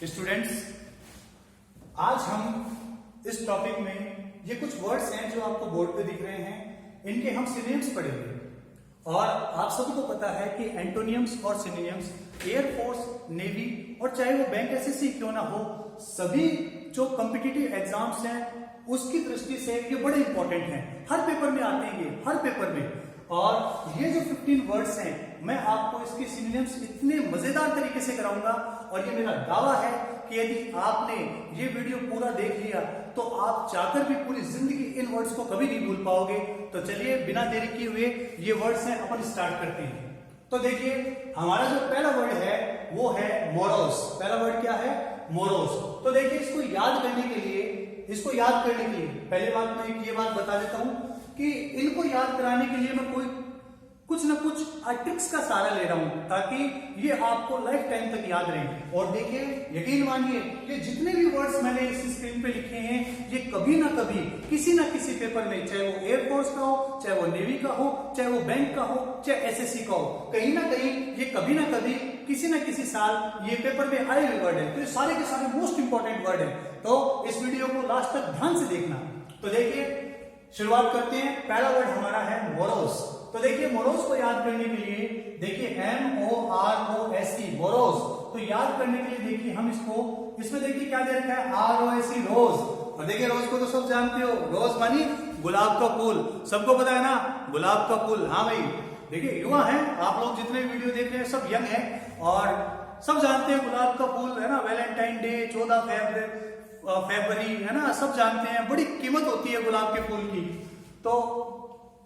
Students, आज हम इस टॉपिक में ये कुछ वर्ड्स हैं जो आपको बोर्ड पे दिख रहे हैं, इनके हम सिनोनिम्स पढ़ेंगे। और आप सभी को पता है कि एंटोनियम्स और सिनोनिम्स एयरफोर्स, नेवी और चाहे वो बैंक एसएससी क्यों ना हो, सभी जो कॉम्पिटिटिव एग्जाम्स हैं उसकी दृष्टि से ये बड़े इंपॉर्टेंट हैं। हर पेपर में आते हैं, ये हर पेपर में। और ये जो 15 वर्ड्स हैं, मैं आपको इसके सिनोनिम्स इतने मजेदार तरीके से कराऊंगा और ये मेरा दावा है कि यदि आपने ये वीडियो पूरा देख लिया तो आप चाहकर भी पूरी जिंदगी इन वर्ड्स को कभी नहीं भूल पाओगे। तो चलिए बिना देरी किए हुए ये वर्ड्स हैं अपन स्टार्ट करते हैं। तो देखिए, हमारा जो पहला वर्ड है वो है मोरोस। पहला वर्ड क्या है? मोरोस। तो देखिए, इसको याद करने के लिए पहले बात मैं ये बात बता देता हूं कि इनको याद कराने के लिए मैं कुछ ना कुछ ट्रिक्स का सहारा ले रहा हूं ताकि ये आपको लाइफ टाइम तक याद रहे। और देखिए, यकीन मानिए कि जितने भी वर्ड्स मैंने इस स्क्रीन पे लिखे हैं ये कभी ना कभी किसी ना किसी पेपर में, चाहे वो एयरफोर्स का हो, चाहे वो नेवी का हो, चाहे वो बैंक का हो, चाहे एसएससी का हो, कहीं ना कहीं ये कभी ना कभी किसी ना किसी साल ये पेपर में आए हुए वर्ड है। तो ये सारे के सारे मोस्ट इंपॉर्टेंट वर्ड है। तो इस वीडियो को लास्ट तक ध्यान से देखना। तो देखिए, शुरुआत करते हैं। पहला वर्ड हमारा है मोरोस। तो देखिए, मोरोस को याद करने के लिए देखिए MOROSE मोरोस। तो याद करने के लिए देखिए हम इसमें देखिए क्या दे रखा है, ROSE रोज। और देखिए, रोज को तो सब जानते हो, रोज मानी गुलाब का फूल, सबको पता है ना, गुलाब का फूल। हाँ भाई, देखिए युवा है आप लोग, जितने वीडियो देख रहे हैं सब यंग है और सब जानते हैं गुलाब का फूल है ना, वैलेंटाइन डे 14 फरवरी है ना, सब जानते हैं, बड़ी कीमत होती है गुलाब के फूल की। तो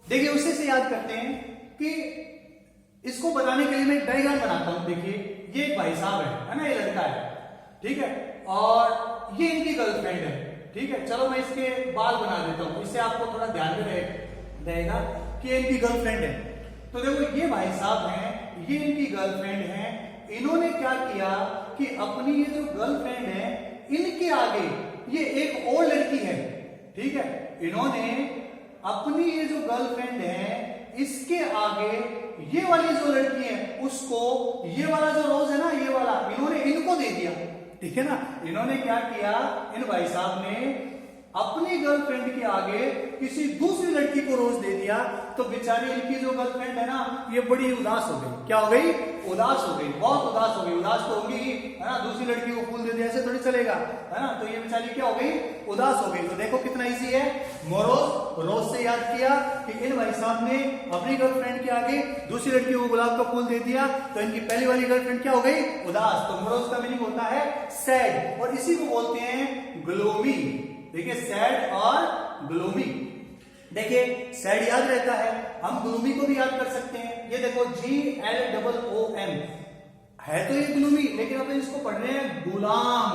देखिए, उसी से याद करते हैं कि इसको बताने के लिए मैं एक डायग्राम बनाता हूं। देखिए, ये एक भाई साहब है ना, ये लड़का है, ठीक है, और ये इनकी गर्लफ्रेंड है, ठीक है। चलो मैं इसके बाल बना देता हूं, इससे आपको थोड़ा ध्यान में रहेगा कि ये इनकी गर्लफ्रेंड है। तो देखो, ये भाई साहब हैं, ये इनकी गर्लफ्रेंड है। इन्होंने क्या किया कि अपनी ये जो गर्लफ्रेंड है इनके आगे ये एक और लड़की है, ठीक है, इन्होंने अपनी ये जो गर्लफ्रेंड है इसके आगे ये वाली जो लड़की है उसको, ये वाला जो रोज है ना, ये वाला इन्होंने इनको दे दिया, ठीक है ना। इन्होंने क्या किया, इन भाई साहब ने अपनी गर्लफ्रेंड के आगे किसी दूसरी लड़की को रोज दे दिया। तो बेचारी इनकी जो गर्लफ्रेंड है ना, ये बड़ी उदास हो गई। क्या हो गई? उदास हो गई, बहुत उदास हो गई। उदास तो होगी है ना, दूसरी लड़की को फूल दे दिया, ऐसे थोड़ी चलेगा है ना। तो ये बेचारी क्या हो गई? उदास हो गई। तो देखो कितना इजी है, मोरोस, रोज से याद किया कि इन भाई साहब ने अपनी गर्लफ्रेंड के आगे दूसरी लड़की को गुलाब का फूल दे दिया, तो इनकी पहली वाली गर्लफ्रेंड क्या हो गई? उदास। तो मोरोस का मीनिंग होता है सैड, और इसी को बोलते हैं ग्लोमी। देखिए, सैड और ग्लूमी। देखिए, सैड याद रहता है, हम ग्लूमी को भी याद कर सकते हैं। ये देखो, GLOOM है तो ये ग्लूमी, लेकिन अपन इसको पढ़ रहे हैं गुलाम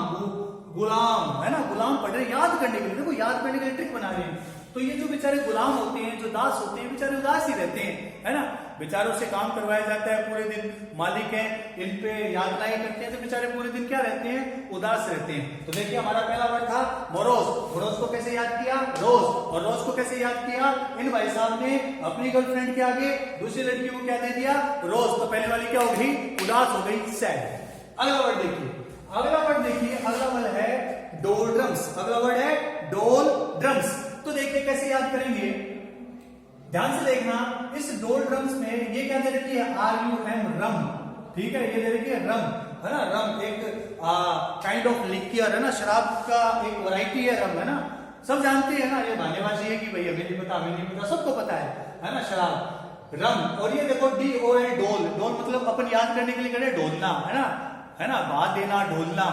है ना, गुलाम पढ़ रहे हैं याद करने के लिए। देखो, याद करने के लिए ट्रिक बना रहे हैं। तो ये जो बेचारे गुलाम होते हैं, जो दास होते हैं, बेचारे उदास ही रहते हैं, है ना। बेचारों से काम करवाया जाता है पूरे दिन, मालिक हैं, इन पे यातनाएं करते हैं, तो बेचारे पूरे दिन क्या रहते हैं? उदास रहते हैं। तो देखिए, हमारा पहला वर्ड था मोरोस। मोरोस को कैसे याद किया? रोज। और रोज को कैसे याद किया? इन भाई साहब ने अपनी गर्लफ्रेंड के आगे दूसरी लड़की को क्या दे दिया? रोज। तो पहले वाली क्या हो गई? उदास हो गई, सैड। अगला वर्ड देखिए, अगला वर्ड है डोलड्रम्स। अगला वर्ड है डोलड्रम्स। तो देखिए कैसे याद करेंगे, ध्यान से देखना। इस डोलड्रम्स में ये क्या दे रखी है? RUM, रम, ठीक है, ये दे रखी है रम, है ना। रम एक काइंड ऑफ लिक्वियर है ना, शराब का एक वैरायटी है रम, है ना। सब जानते हैं ना, ये बहानेबाजी है कि भाई हमें नहीं पता, सबको पता है ना, शराब, रम। और ये देखो DOL, डोल। डोल मतलब अपन याद करने के लिए करें ढोलना, है ना, बात देना, ढोलना।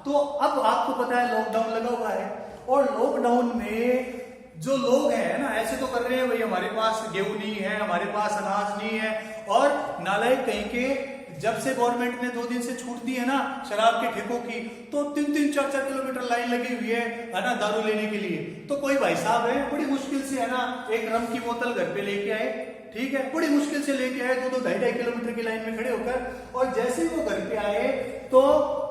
तो अब आपको पता है लॉकडाउन लगा हुआ है, और लॉकडाउन में जो लोग हैं ना, ऐसे तो कर रहे हैं भाई हमारे पास गेहूं नहीं है, हमारे पास अनाज नहीं है, और नालायक कहीं के जब से गवर्नमेंट ने 2 दिन से छूट दी है ना शराब के ठेकों की, तो 3-3, 4-4 किलोमीटर लाइन लगी हुई है ना, दारू लेने के लिए। तो कोई भाई साहब है, बड़ी मुश्किल से है ना एक रम की बोतल घर पे लेके आए, ठीक है, बड़ी मुश्किल से लेके आए, 2-2, 2.5 किलोमीटर की लाइन में खड़े होकर। और जैसे ही वो घर पे आए तो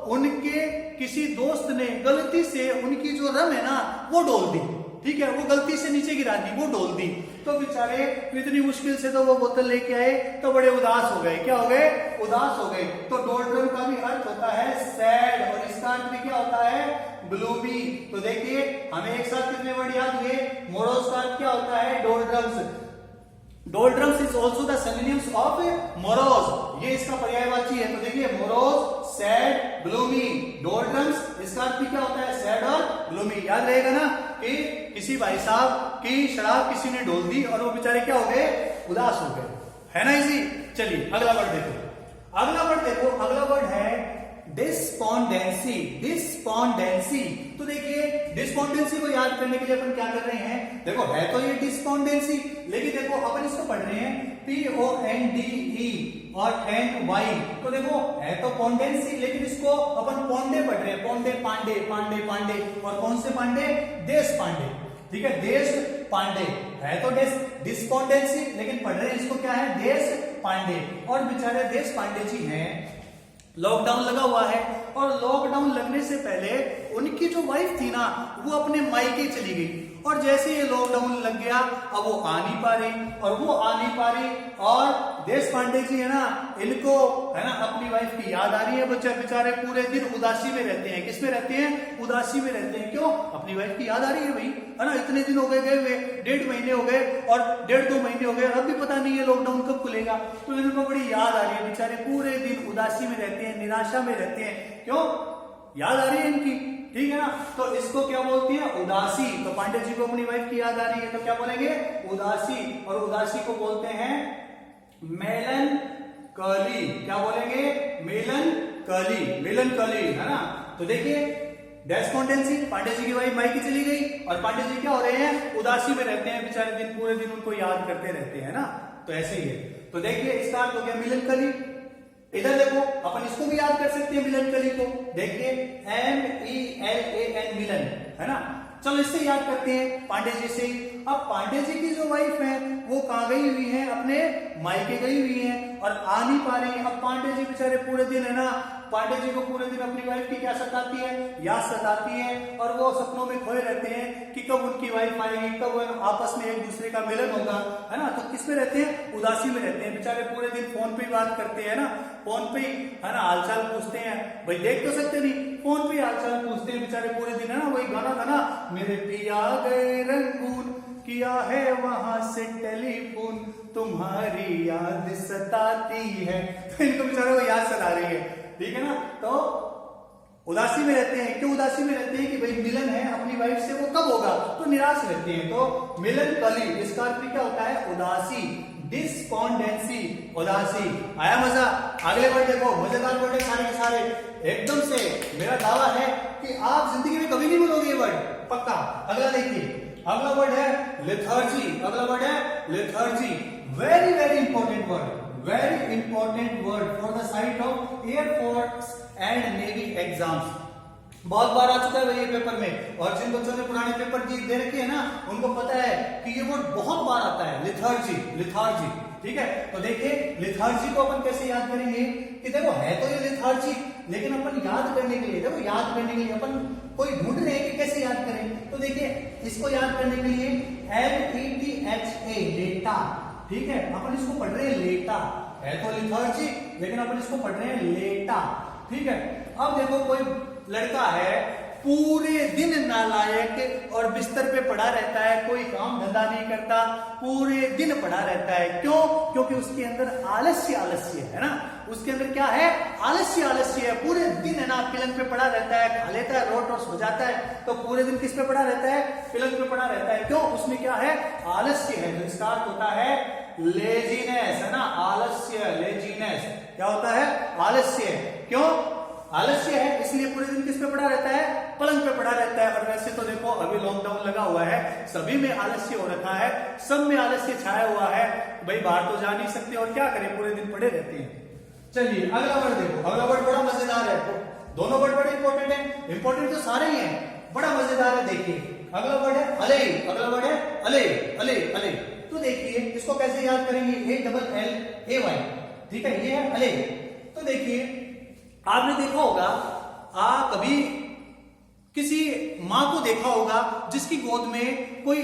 उनके किसी दोस्त ने गलती से उनकी जो रम है ना वो डोल दी, ठीक है, वो गलती से नीचे गिरा दी, वो डोल दी, तो बेचारे इतनी मुश्किल से तो वो बोतल लेके आए तो बड़े उदास हो गए। क्या हो गए? उदास हो गए। तो डोल्ड्रम का भी अर्थ होता है सैड और इसका अर्थ भी क्या होता है? ग्लूमी। तो देखिए हमें एक साथ कितने वर्ड याद हुए? मोरोज का अर्थ क्या होता है? Doldrums. Doldrums is also the synonyms of morose, ये इसका पर्यायवाची है। तो देखिए मोरोज, सैड, ग्लूमी, डोल्ड्रम्स, इसका अर्थ भी क्या होता है? सैड और ग्लूमी। याद रहेगा ना कि किसी भाई साहब की शराब किसी ने डोल दी और वो बेचारे क्या हो गए? उदास हो गए, है ना इसी। चलिए अगला वर्ड देखो, अगला वर्ड देखो, अगला वर्ड है डिस्पोंडेंसी। डिस्पोंडेंसी, तो देखिए डिस्पोंडेंसी को याद करने के लिए अपन क्या कर रहे हैं? देखो है तो ये डिस्पोंडेंसी, लेकिन देखो अपन इसको पढ़ रहे हैं PONDE और NY। तो देखो है तो पोंडेंसी, लेकिन इसको अपन पोंडे पढ़ रहे हैं। पोंडे, पांडे, पांडे, पांडे, और कौन से पांडे? देश पांडे, ठीक है, देश पांडे। है तो डिस्पोंडेंसी, लेकिन पढ़ रहे हैं इसको क्या है? देश पांडे। और बेचारे देश पांडे जी हैं, लॉकडाउन लगा हुआ है और लॉकडाउन लगने से पहले उनकी जो वाइफ थी ना, वो अपने मायके चली गई, और जैसे ये लॉकडाउन लग गया अब वो आ नहीं पा रही, और वो आ नहीं पा रही, और देश पांडे जी है ना, इनको है ना अपनी वाइफ की याद आ रही है। बच्चे बेचारे पूरे दिन उदासी में रहते हैं। किस में रहते हैं? उदासी में रहते हैं। क्यों? अपनी वाइफ की याद आ रही है भाई, है ना। इतने दिन हो गए गए हुए, 1.5 महीने हो गए और 1.5-2 महीने हो गए, अब भी पता नहीं है लॉकडाउन कब खुलेगा। तो इनको बड़ी याद आ रही है, बेचारे पूरे दिन उदासी में रहते हैं, निराशा में रहते हैं। क्यों? याद आ रही है इनकी, ठीक है ना। तो इसको क्या बोलती है? उदासी। तो पांडे जी को अपनी वाइफ की याद आ रही है, तो क्या बोलेंगे? उदासी। और उदासी को बोलते हैं मेलनकली। क्या बोलेंगे? मेलनकली, मेलनकली, है ना। तो देखिए डेस्पोंडेंसी, पांडे जी की वाइफ मायके चली गई और पांडे जी क्या हो रहे हैं? उदासी में रहते हैं बेचारे, दिन पूरे दिन उनको याद करते रहते हैं ना। तो ऐसे ही है। तो देखिए इसका अर्थ हो गया मेलनकली। इधर देखो अपन इसको भी याद कर सकते हैं मेलनकली को। देखिए MELAN, मिलन, है ना। चलो इससे याद करते हैं पांडे जी से। अब पांडे जी की जो वाइफ है वो कहां गई हुई है? अपने मायके गई हुई है और आ नहीं पा रही है। अब पांडे जी बेचारे पूरे दिन, है ना, पांडे जी को पूरे दिन अपनी वाइफ की क्या सताती है? याद सताती है, और वो सपनों में खोए रहते हैं कि कब उनकी वाइफ आएगी, कब आपस में एक दूसरे का मिलन होगा, है ना। तो किस में रहते हैं? उदासी में रहते हैं बेचारे। पूरे दिन फोन पे बात करते हैं ना, फोन पे, है ना, हालचाल पूछते हैं। भाई देख तो सकते नहीं, फोन पे हालचाल पूछते हैं बेचारे पूरे दिन, है ना। वही गाना था ना, मेरे पिया गए रंगून, किया है वहां से टेलीफोन, तुम्हारी याद सताती है। तो इनको बेचारे वो याद सता रही है, ठीक है ना। तो उदासी में रहते हैं। क्यों उदासी में रहते हैं? कि भाई मिलन है अपनी वाइफ से, वो कब होगा? तो निराश रहते हैं। तो मेलनकली, इसका अर्थ क्या होता है? उदासी। डिस्पोंडेंसी, उदासी। आया मजा? अगले वर्ड देखो, मजेदार वर्ड है सारे के सारे, एकदम से मेरा दावा है कि आप जिंदगी में कभी नहीं बोलोगे ये वर्ड, पक्का। अगला देखिए, अगला वर्ड है लेथर्जी। अगला वर्ड है lethargy. Very very important word, very important word for the site of Air Force and Navy exams। बहुत बार आ चुका है भाई ये पेपर में, और जिन बच्चों ने पुराने पेपर दे रखे हैं ना, उनको पता है कि ये वर्ड बहुत बार आता है, लेथर्जी, लेथर्जी, ठीक है। तो देखिए लेथर्जी को अपन कैसे याद करेंगे? कि देखो है तो ये लेथर्जी, लेकिन अपन याद करने के लिए, देखो याद करने के लिए अपन कोई ढूंढ रहे हैं कि कैसे याद करें। तो देखिए इसको याद करने के लिए LETHA, लेटा, ठीक है। अपन इसको पढ़ रहे हैं लेटा, है तो लेथर्जी, लेकिन अपन इसको पढ़ रहे हैं लेटा, ठीक है। अब देखो कोई लड़का है पूरे दिन नालायक और बिस्तर पे पड़ा रहता है, कोई काम धंधा नहीं करता, पूरे दिन पड़ा रहता है। क्यों? क्योंकि उसके अंदर आलस्य, आलस्य है ना। उसके अंदर क्या है? आलस्य, आलस्य है। पूरे दिन, है ना, पलंग पे पड़ा रहता है, खा लेता है रोट और सो जाता है। तो पूरे दिन किस पे पड़ा रहता है? पलंग पे पड़ा रहता है। क्यों? उसमें क्या है? आलस्य है। तो इसका अर्थ होता है लेजीनेस, है ना, आलस्य, लेजीनेस। क्या होता है? आलस्य। क्यों आलस्य है? इसलिए पूरे दिन किस पे पड़ा रहता है? पलंग पे पड़ा रहता है। और वैसे तो देखो अभी लॉकडाउन लगा हुआ है, सभी में आलस्य हो रखा है, सब में आलस्य छाया हुआ है। भाई बाहर तो जा नहीं सकते और क्या करें, पूरे दिन पड़े रहते हैं। चलिए अगला वर्ड देखो, अगला वर्ड बड़ा मजेदार है। दोनों वर्ड बड़े इंपॉर्टेंट है, इंपॉर्टेंट तो सारे ही हैं, बड़ा मजेदार है। देखिए अगला वर्ड है अले। अगला वर्ड है अले, अले, अले। तो देखिए इसको कैसे याद करेंगे? ALLAY, ठीक है, ये है अले। तो देखिए आपने देखा होगा कभी किसी माँ को देखा होगा जिसकी गोद में कोई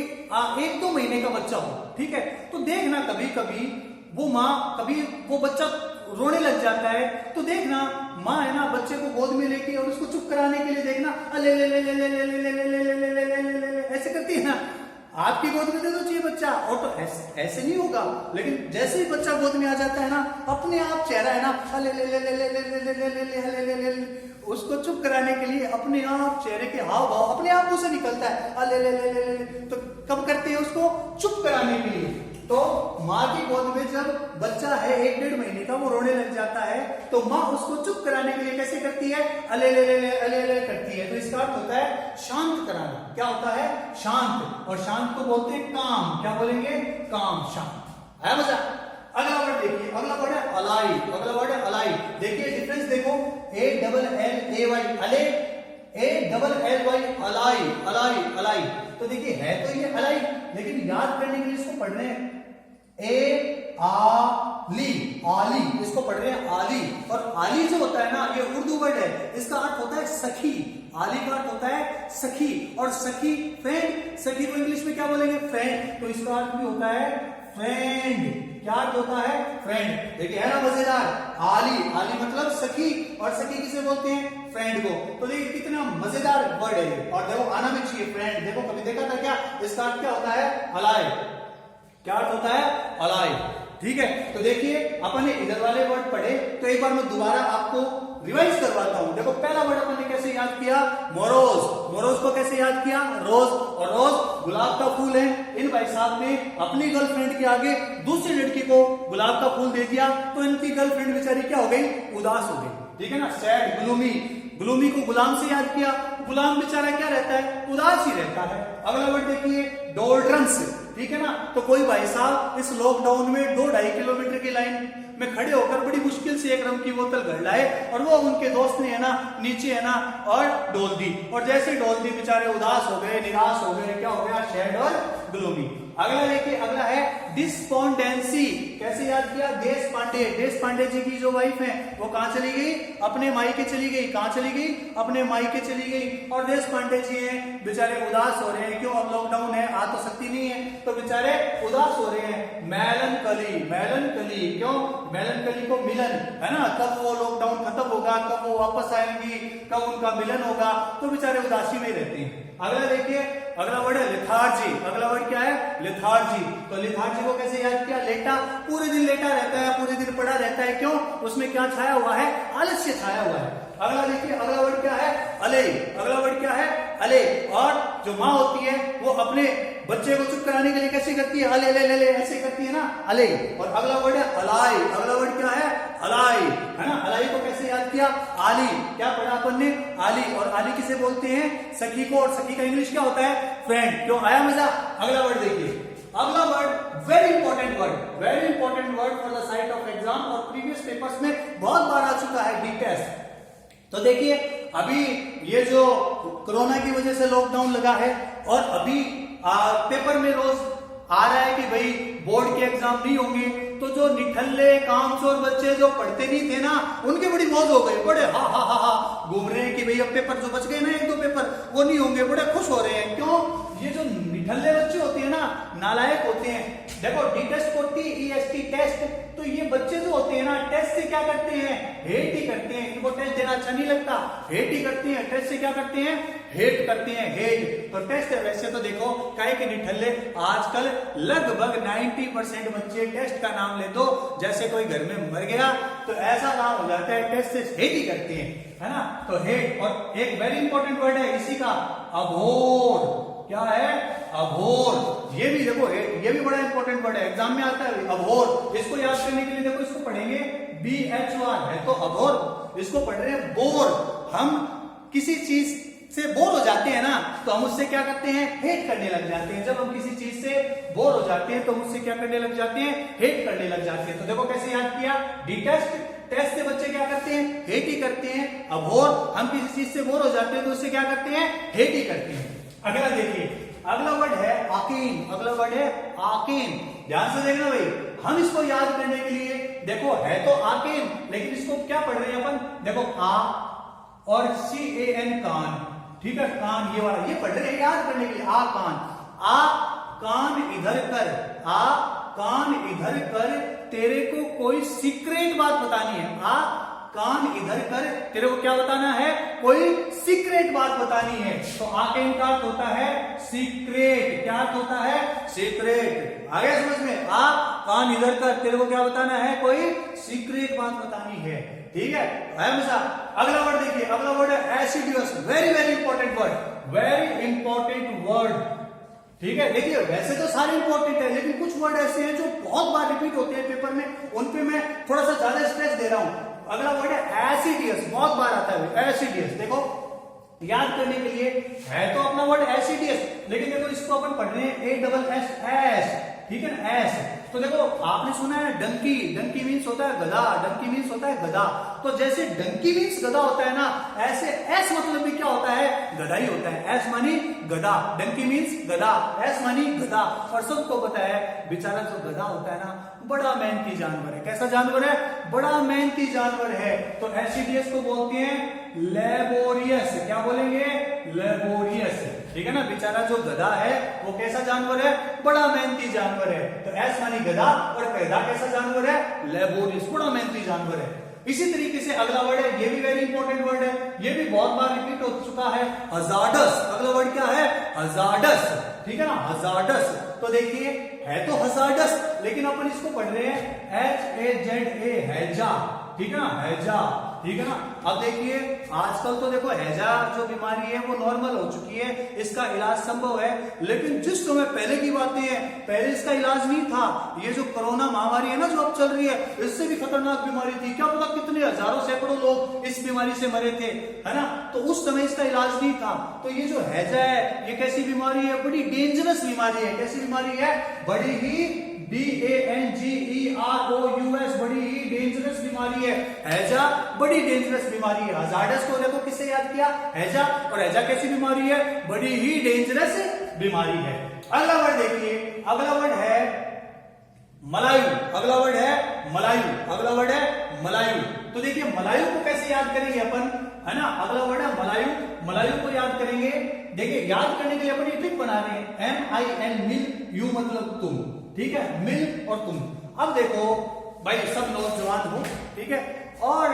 1-2 महीने का बच्चा हो, ठीक है, तो देखना कभी कभी वो माँ, कभी वो बच्चा रोने लग जाता है, तो देखना माँ है ना बच्चे को गोद में लेके और उसको चुप कराने के लिए देखना ले ले ले ले ले ले ले ले ले ले ले ले ऐसे करती है ना। आपकी गोद में दे दो चाहिए बच्चा, और तो ऐसे नहीं होगा, लेकिन जैसे ही बच्चा गोद में आ जाता है ना, अपने आप चेहरा है ना ले ले ले ले ले ले ले ले ले ले, उसको चुप कराने के लिए अपने आप चेहरे के हाव भाव अपने आप मुंह से निकलता है ले ले ले ले ले। तो कब करते हैं उसको चुप कराने के लिए। तो माँ की गोद में जब बच्चा है 1-1.5 महीने का, वो रोने लग जाता है, तो माँ उसको चुप कराने के लिए कैसे करती है अले ले ले ले अले ले करती है। तो इसका अर्थ होता है शांत कराना। क्या होता है शांत, और शांत को बोलते हैं काम। क्या बोलेंगे काम, शांत। आया मजा। अगला वर्ड देखिए, अगला वर्ड है अलाई। अगला वर्ड है अलाई। देखिए डिफरेंस देखो, ALLAY अले, ALLY अलाई अलाई अलाई। तो देखिए है तो ये अलाई, लेकिन याद करने के लिए इसको पढ़ रहे हैं आली, आली, इसको पढ़ रहे हैं आली। और आली जो होता है ना, ये उर्दू वर्ड है, इसका अर्थ होता है सखी। आली का अर्थ होता है सखी, और सखी फ्रेंड, सखी को इंग्लिश में क्या बोलेंगे फ्रेंड, तो इसका अर्थ भी होता है फ्रेंड। क्या अर्थ होता है फ्रेंड। देखिए है ना मजेदार, आली, आली मतलब सखी, और सखी किसे बोलते हैं फ्रेंड को। तो देखिए कितना मजेदार वर्ड है, और देखो आना भी चाहिए फ्रेंड। देखो कभी देखा था क्या, इसका अर्थ क्या होता है अलाई। क्या अर्थ होता है अलाई, ठीक है। तो देखिए अपन ने इधर वाले वर्ड पढ़े, तो एक बार मैं दोबारा आपको रिवाइज करवाता हूं। देखो पहला वर्ड अपन ने कैसे याद किया, मोरोज। मोरोज को कैसे याद किया, रोज, और रोज गुलाब का फूल है। इन भाई साहब ने अपनी गर्लफ्रेंड के आगे दूसरी लड़की को गुलाब का फूल दे दिया, तो इनकी गर्लफ्रेंड बेचारी क्या हो गई, उदास हो गई, ठीक है ना, सैड, ग्लूमी। ग्लूमी को गुलाम से याद किया, गुलाम बेचारा क्या रहता है, उदास ही रहता है। अगला वर्ड देखिए डोल्ड्रंस, ठीक है ना। तो कोई भाई साहब इस लॉकडाउन में 2-2.5 किलोमीटर की लाइन में खड़े होकर बड़ी मुश्किल से एक रम की बोतल घर लाए, और वो उनके दोस्त ने है ना नीचे है ना और डोल दी, और जैसे डोल दी बेचारे उदास हो गए, निराश हो गए, क्या हो गया, सैड और ग्लूमी। अगला देखिए, अगला है डिस्पोंडेंसी। कैसे याद किया, देश पांडे। देश पांडे जी की जो वाइफ है वो कहां चली गई, अपने मायके चली गई। कहां चली गई, अपने मायके चली गई। और देश पांडे जी हैं बेचारे उदास हो रहे हैं, क्यों, अब लॉकडाउन है, आ तो सकती नहीं है, तो बेचारे उदास हो रहे हैं। मेलनकली, मेलनकली, क्यों, मेलनकली को मिलन, है ना, कब वो लॉकडाउन खत्म होगा, कब वो वापस आएंगी, कब उनका मिलन होगा, तो बेचारे उदासी में रहते हैं। अगला देखिए, अगला वर्ड है लिथार्जी। अगला वर्ड क्या है, लिथार्जी। तो लिथार्जी को कैसे याद किया, लेटा, पूरे दिन लेटा रहता है, पूरे दिन पड़ा रहता है, क्यों, उसमें क्या छाया हुआ है, आलस्य छाया हुआ है। अगला देखिए, अगला वर्ड क्या है, अले। अगला वर्ड क्या है, अले। और जो माँ होती है वो अपने बच्चे को चुप कराने के लिए कैसे करती है, अले ले ले ले ऐसे करती है ना, अले। और अगला वर्ड है अलाई। अगला वर्ड क्या है, अलाई, है ना। अलाई को कैसे याद किया, आली। क्या पढ़ा अपन ने, आली। और आली किसे बोलते हैं, सखी को, और सखी का इंग्लिश क्या होता है, फ्रेंड। क्यों, आया मजा। अगला वर्ड देखिए, अगला word very important word, very important word for the site of exam, और प्रीवियस पेपर्स में बहुत बार आ चुका है, डी टेस्ट। तो देखिए अभी ये जो कोरोना की वजह से लॉकडाउन लगा है, और अभी पेपर में रोज आ रहा है कि भाई बोर्ड के एग्जाम नहीं होंगे, तो जो निठल्ले कामचोर बच्चे जो पढ़ते नहीं थे ना, उनकी बड़ी मौज हो गई, बड़े हा हा हा हा घूम रहे हैं कि भाई अब पेपर जो बच गए ना 1-2 पेपर वो नहीं होंगे, बड़े खुश हो रहे हैं। क्यों, ये जो निठल्ले बच्चे होते हैं ना, नालायक होते हैं। देखो डी टेस्ट होती है, EST टेस्ट, तो ये बच्चे जो होते हैं ना, टेस्ट से क्या करते हैं, हेट ही करते हैं। इनको टेस्ट देना अच्छा नहीं लगता, हेट ही करते हैं। टेस्ट से क्या करते हैं, हेट करते हैं, हेट। तो टेस्ट है, वैसे तो देखो काहे के निठल्ले, आजकल लगभग 90% बच्चे टेस्ट का नाम ले दो, जैसे कोई घर में मर गया तो ऐसा नाम हो जाता है, टेस्ट से हेट ही करते हैं, है ना। तो हेट, और एक वेरी इंपॉर्टेंट वर्ड है इसी का, अभोर। क्या है, अभोर। ये भी देखो, ये भी बड़ा इंपॉर्टेंट वर्ड है, एग्जाम में आता है, अभोर। इसको याद करने के लिए देखो, इसको पढ़ेंगे BHOR, है तो अभोर। इसको पढ़ रहे हैं बोर। हम किसी चीज से बोर हो जाते हैं ना, तो हम उससे क्या करते हैं, हेट करने लग जाते हैं। जब हम किसी चीज से बोर हो जाते हैं तो हम उससे क्या करने लग जाते हैं, हेट करने लग जाते हैं। तो देखो कैसे याद किया, डी टेस्ट, टेस्ट से बच्चे क्या करते हैं, हेट ही करते हैं। अभोर, हम किसी चीज से बोर हो जाते हैं तो उससे क्या करते हैं, हेट ही करते हैं। अगला देखिए, अगला वर्ड है आकीन। अगला वर्ड है आकीन। ध्यान से देखना भाई, हम इसको याद करने के लिए देखो है तो आकीन, लेकिन इसको क्या पढ़ रहे हैं अपन, देखो आ और CAN, कान, ठीक है, कान ये वाला, ये पढ़ रहे हैं याद करने के लिए। आ कान इधर कर, आ कान इधर कर, तेरे को कोई सीक्रेट बात बतानी है। आ कान इधर कर, तेरे को क्या बताना है, कोई सीक्रेट बात बतानी है। तो आ के इनका अर्थ होता है सीक्रेट। क्या अर्थ होता है, सीक्रेट। आ गया समझ में। आ कान इधर कर, तेरे को क्या बताना है, कोई सीक्रेट बात बतानी है। ठीक है, हमेशा। अगला वर्ड देखिए, अगला वर्ड है assiduous. Very very important word, very important word. ठीक है, देखिए वैसे तो सारे इंपॉर्टेंट है, लेकिन कुछ वर्ड ऐसे हैं जो बहुत बार रिपीट होते हैं पेपर में, उन पे मैं थोड़ा सा ज्यादा स्ट्रेस दे रहा हूं। अगला वर्ड है एसिडियस, बहुत बार आता है एसिडियस। देखो याद करने के लिए है तो अपना वर्ड एसिडियस, लेकिन देखो इसको अपन पढ़ रहे हैं ASS, ठीक है ना, एस। तो देखो आपने सुना है डंकी, डंकी मीन्स होता है गधा, डंकी मीन्स होता है गधा। तो जैसे डंकी मीन्स गधा होता है ना, ऐसे एस मतलब भी क्या होता है, गधा ही होता है। एस मानी गधा, डंकी मीन्स गधा, एस मानी गधा। और सबको पता है बेचारा जो गधा होता है ना, बड़ा मेहनती जानवर है। कैसा जानवर है, बड़ा मेहनती जानवर है। तो एसिडियस को बोलते हैं लेबोरियस। क्या बोलेंगे, लेबोरियस। ठीक है ना, बेचारा जो गधा है वो कैसा जानवर है, बड़ा मेहनती जानवर है। तो एस मानी गधा, और गधा कैसा जानवर है, लेबोरियस, बड़ा मेहनती जानवर है। इसी तरीके से अगला वर्ड है, ये भी वेरी इंपॉर्टेंट वर्ड है, ये भी बहुत बार रिपीट हो चुका है, हजार्डस। अगला वर्ड क्या है, हजार्डस। ठीक है ना, हजार्डस। तो देखिए है तो हजार्डस, लेकिन अपन इसको पढ़ रहे हैं HAZA, हैजा। ठीक है ना, हैजा। ठीक है ना। अब देखिए आजकल तो देखो हैजा जो बीमारी है वो नॉर्मल हो चुकी है, इसका इलाज संभव है। लेकिन जिस समय पहले की बातें हैं, पहले इसका इलाज नहीं था। ये जो कोरोना महामारी है ना जो अब चल रही है, इससे भी खतरनाक बीमारी थी। क्या पता कितने हजारों सैकड़ों लोग इस बीमारी से मरे थे, है ना। तो उस समय इसका इलाज नहीं था। तो ये जो हैजा है ये कैसी बीमारी है, बड़ी डेंजरस बीमारी है। कैसी बीमारी है, बड़ी ही DANGEROUS, बड़ी ही डेंजरस बीमारी है हैजा, बड़ी डेंजरस बीमारी है। हजार्डस को देखो किससे याद किया, हैजा। और हैजा कैसी बीमारी है, बड़ी ही डेंजरस बीमारी है। अगला वर्ड देखिए, अगला वर्ड है मलायु। अगला वर्ड है मलायु, अगला वर्ड है मलायु। तो देखिए मलायु को कैसे याद करेंगे अपन, है ना। अगला वर्ड है मलायु, मलायु को याद करेंगे। देखिए याद करने के लिए अपन ट्रिक बना रहे हैं, MIL, मिल, यू मतलब तुम। ठीक है, मिल और तुम। अब देखो भाई सब नौजवान हो, ठीक है, और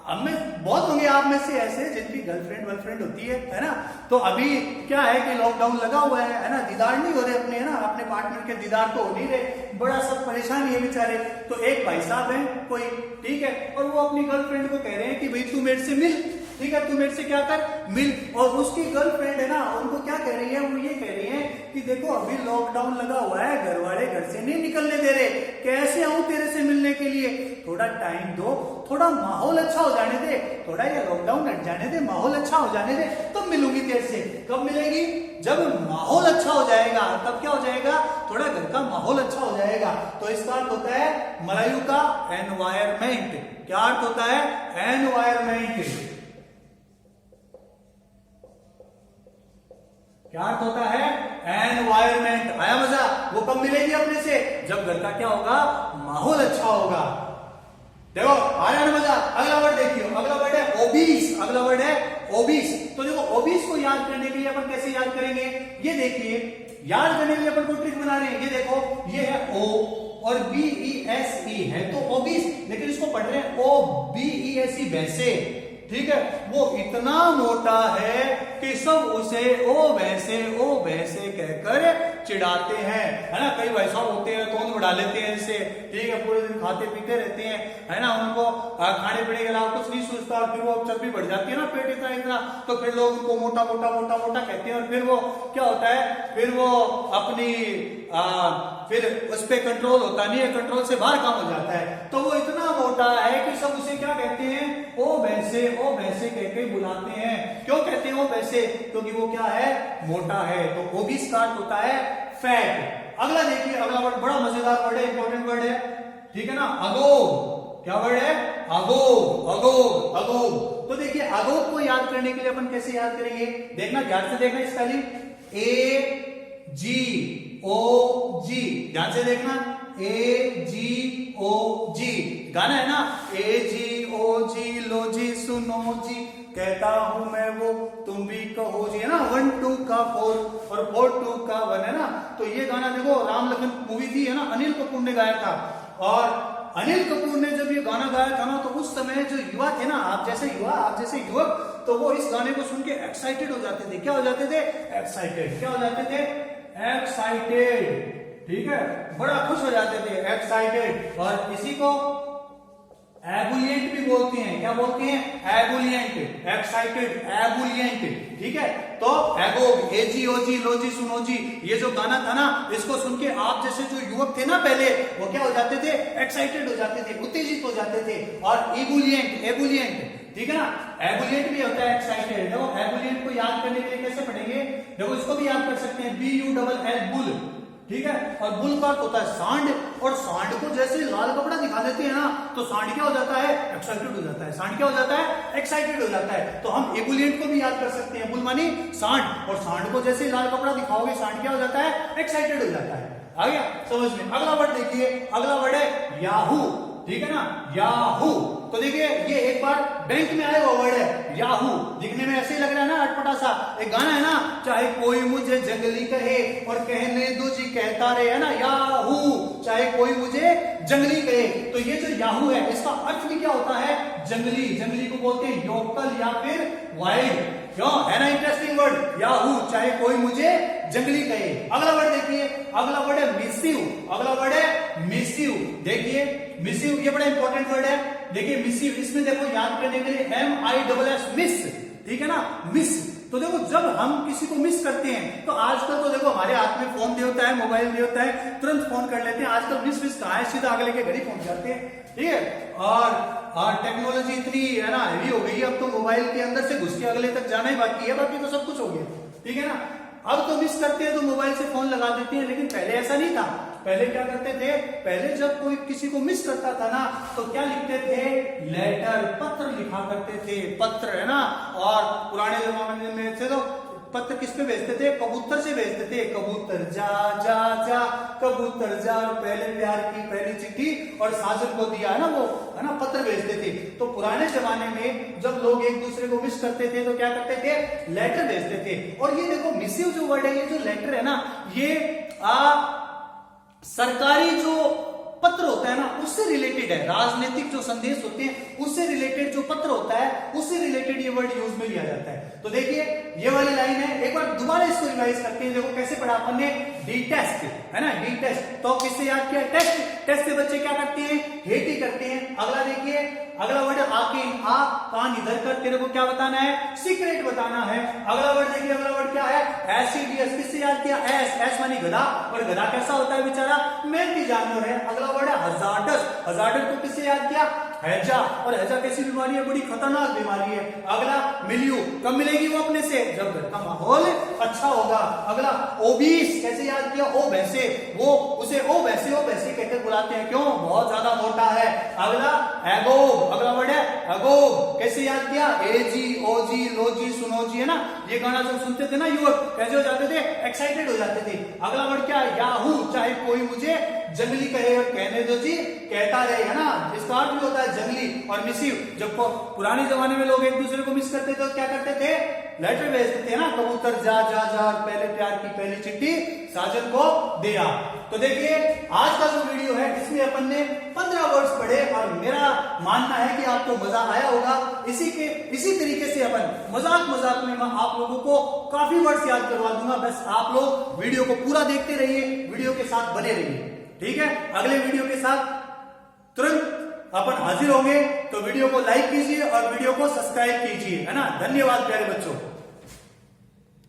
अब में बहुत होंगे आप में से ऐसे जिनकी गर्लफ्रेंड होती है ना। तो अभी क्या है कि लॉकडाउन लगा हुआ है ना, दीदार नहीं हो रहे अपने, है ना, अपने पार्टनर के दीदार तो हो नहीं रहे, बड़ा सब परेशानी है बेचारे। तो एक भाई साहब है कोई, ठीक है, और वो अपनी गर्लफ्रेंड को कह रहे हैं कि भाई तू मेरे से मिल, ठीक है, तू मेरे से क्या कर, मिल। और उसकी गर्लफ्रेंड है ना, उनको क्या कह रही है, वो ये कह रही है कि देखो अभी लॉकडाउन लगा हुआ है, घर वाले घर से नहीं निकलने दे रहे, कैसे आऊं तेरे से मिलने के लिए, थोड़ा टाइम दो, थोड़ा माहौल अच्छा हो जाने दे, थोड़ा ये लॉकडाउन हट जाने दे, माहौल अच्छा हो जाने दे, तब मिलूंगी तेरे से। कब मिलेगी, जब माहौल अच्छा हो जाएगा। तब क्या हो जाएगा, थोड़ा घर का माहौल अच्छा हो जाएगा। तो इसका अर्थ होता है मलायु का एनवायरमेंट। क्या अर्थ होता है, एनवायरमेंट। क्या अर्थ होता है, एनवायरमेंट। आया मजा। वो कब मिलेगी अपने से, जब घर का क्या होगा, माहौल अच्छा होगा। देखो आया ना मजा। अगला वर्ड देखिए, अगला वर्ड है ओबीस। अगला वर्ड है ओबीस। तो देखो ओबीस को याद करने के लिए अपन कैसे याद करेंगे, ये देखिए याद करने के लिए अपन कोई ट्रिक बना रहे हैं। ये देखो ये है O और BESE है तो ओबीस, लेकिन इसको पढ़ रहे हैं OBESE, वैसे। ठीक है, वो इतना मोटा है कि सब उसे ओ वैसे कहकर चिढ़ाते हैं, है ना। कई भाई साहब होते हैं तोंद बढ़ा लेते हैं इससे, ठीक है, पूरे दिन खाते पीते रहते हैं, है ना, उनको खाने पीने के अलावा कुछ नहीं सोचता, और फिर वो चर्बी बढ़ जाती है ना, पेट इतना, तो फिर लोग उनको मोटा कहते हैं। और फिर वो क्या होता है, फिर वो अपनी फिर उस पर कंट्रोल होता नहीं है, कंट्रोल से बाहर काम हो जाता है। तो वो इतना मोटा है कि सब उसे क्या कहते हैं, ओ वैसे कहकर बुलाते हैं। क्यों कहते हैं ओ वैसे, क्योंकि वो क्या है, मोटा है। तो ओबीस का अर्थ होता है फैट। अगला देखिए, अगला वर्ड बड़ा मजेदार वर्ड है, इंपॉर्टेंट वर्ड है, ठीक है ना, अगोग। क्या वर्ड है, अगोग। तो देखिए अगोग को याद करने के लिए अपन कैसे याद करेंगे, देखना ध्यान से, देखना स्पेलिंग AGOG, ध्यान से देखना, AGOG। गाना है ना, AGOG लो जी सुनो जी, कहता हूं मैं वो तुम भी कहो जी, है ना। 1 2 का 4 और 4 2 का 1, है ना। तो ये गाना देखो राम लखन मूवी थी, है ना, अनिल कपूर ने गाया था। और अनिल कपूर ने जब ये गाना गाया था ना, तो उस समय जो युवा थे ना, आप जैसे युवक, तो वो इस गाने को सुन के एक्साइटेड हो जाते थे। क्या हो जाते थे? एक्साइटेड। क्या हो जाते थे? एक्साइटेड। ठीक है, बड़ा खुश हो जाते थे, एक्साइटेड। और इसी को एबुलिएंट भी बोलते हैं। क्या बोलते हैं? एबुलिएंट। एक्साइटेड, एबुलिएंट। ठीक है, तो एगोग, एजी ओजी लोजी सुनोजी, ये जो गाना था ना, इसको सुन के आप जैसे जो युवक थे ना पहले, वो क्या हो जाते थे? एक्साइटेड हो जाते थे, उत्तेजित हो जाते थे। और एबुलिएंट, ठीक है ना, एबुलिएंट भी होता है एक्साइटेड। देखो एबुलिएंट को याद करने के लिए कैसे पढ़ेंगे? देखो इसको भी याद कर सकते हैं, BULL, बुल। ठीक है, और बुल का होता है सांड, और सांड को जैसे लाल कपड़ा दिखा देते हैं ना, तो सांड क्या हो जाता है? एक्साइटेड हो जाता है। सांड क्या हो जाता है? एक्साइटेड हो जाता है। तो हम एबुलिएंट को भी याद कर सकते हैं, बुल मानी सांड, और सांड को जैसे लाल कपड़ा दिखाओगे, सांड क्या हो जाता है? एक्साइटेड हो जाता है। आ गया समझ में? अगला वर्ड देखिए, अगला वर्ड है याहू। ठीक है ना, याहू। तो देखिए ये एक बार बैंक में आया हुआ वर्ड है याहू। दिखने में ऐसे ही लग रहा है ना, अटपटा सा। एक गाना है ना, चाहे कोई मुझे जंगली कहे और कहने दो जी कहता रहे, है ना, याहू, चाहे कोई मुझे जंगली कहे। तो ये जो याहू है, इसका अर्थ भी क्या होता है? जंगली। जंगली को बोलते हैं योकल या फिर वाइल्ड। क्यों? है ना इंटरेस्टिंग वर्ड, याहू, चाहे कोई मुझे जंगली कहे। अगला वर्ड देखिए, अगला वर्ड है मिसिव। अगला वर्ड है मिसिव। देखिए मिसिव, ये बड़ा इंपॉर्टेंट वर्ड है। देखिए मिसिव, इसमें देखो याद करने के लिए MISS, मिस। ठीक है ना, मिस। तो देखो जब हम किसी को मिस करते हैं, तो आजकल तो देखो हमारे हाथ में फोन दे होता है, मोबाइल दे होता है, तुरंत फोन कर लेते हैं। आजकल मिस कहाँ है, सीधा अगले के घर ही पहुंच जाते हैं। ठीक है, और टेक्नोलॉजी इतनी है ना हेवी हो गई है, अब तो मोबाइल के अंदर से घुस के अगले तक जाना ही बाकी है, बाकी तो सब कुछ हो गया। ठीक है ना, अब तो मिस करते हैं तो मोबाइल से फोन लगा देते हैं, लेकिन पहले ऐसा नहीं था। पहले क्या करते थे? पहले जब कोई किसी को मिस करता था ना, तो क्या लिखते थे? लेटर, पत्र लिखा करते थे, पत्र, है ना। और पुराने जमाने में से तो पत्र किस पे भेजते थे? कबूतर से भेजते थे। कबूतर जा जा जा, कबूतर जा, पहले प्यार की पहली चिट्ठी और साजन को दिया, है ना, वो, है ना, पत्र भेजते थे। तो पुराने जमाने में जब लोग एक दूसरे को मिस करते थे, तो क्या करते थे? लेटर भेजते थे। और ये देखो मिसिव जो वर्ड है, ये जो लेटर है ना, ये सरकारी जो पत्र होता है ना, उससे रिलेटेड है। राजनीतिक जो संदेश होते हैं उससे रिलेटेड जो पत्र होता है, उससे रिलेटेड ये वर्ड यूज में लिया जाता है। तो देखिए ये वाली लाइन है, एक बार दोबारा इसको रिवाइज करते हैं। देखो कैसे पढ़ा अपन ने, डी टेस्ट, है ना, डी टेस्ट। तो किससे याद किया? टेस्ट। टेस्ट से बच्चे क्या करते हैं? हेट ही करते हैं। अगला देखिए, अगला वर्ड आके, आ कान इधर कर, तेरे को क्या बताना है? सीक्रेट बताना है। अगला वर्ड देखिए, अगला वर्ड क्या है? एसिडियस। किससे याद किया? एस। एस मानी गधा, और गधा कैसा होता है बेचारा? मेहनती जानवर है। अगला वर्ड है हजार्डस। हजार्डस को किससे याद किया? हैजा। और हैजा कैसी बीमारी है? बड़ी खतरनाक बीमारी है। अगला मिलियो। कब मिलेगी वो अपने से? जब घर का माहौल अच्छा होगा। अगला ओबीस। कैसे याद किया? ओ भैंसे। वो उसे ओ भैंसे कहकर बुलाते हैं, क्यों? बहुत ज्यादा मोटा है। अगला एगोग। अगला वर्ड है एगोग। कैसे याद किया? एजी ओजी लोजी सुनोजी, है ना। ये गाना जब सुनते थे ना युवक, कैसे हो जाते थे? एक्साइटेड हो जाते थे। अगला वर्ड क्या है? याहू, चाहे कोई मुझे जंगली कहे और कहने दो जी कहता रहे, है ना। इसका अर्थ भी होता है जंगली। और मिसिव, जब पुराने जमाने में लोग एक दूसरे को मिस करते थे, तो क्या करते थे? लेटर भेजते थे ना, कबूतर जा जा जा, पहले प्यार की पहली चिट्ठी साजन को दिया। तो देखिए आज का जो वीडियो है, इसमें अपन ने 15 वर्ड्स पढ़े, और मेरा मानना है कि आपको मजा आया होगा। इसी तरीके से अपन मजाक में मैं आप लोगों को काफी वर्ड्स याद करवा दूंगा। बस आप लोग वीडियो को पूरा देखते रहिए, वीडियो के साथ बने रहिए। ठीक है, अगले वीडियो के साथ तुरंत अपन हाजिर होंगे। तो वीडियो को लाइक कीजिए और वीडियो को सब्सक्राइब कीजिए, है ना। धन्यवाद प्यारे बच्चों।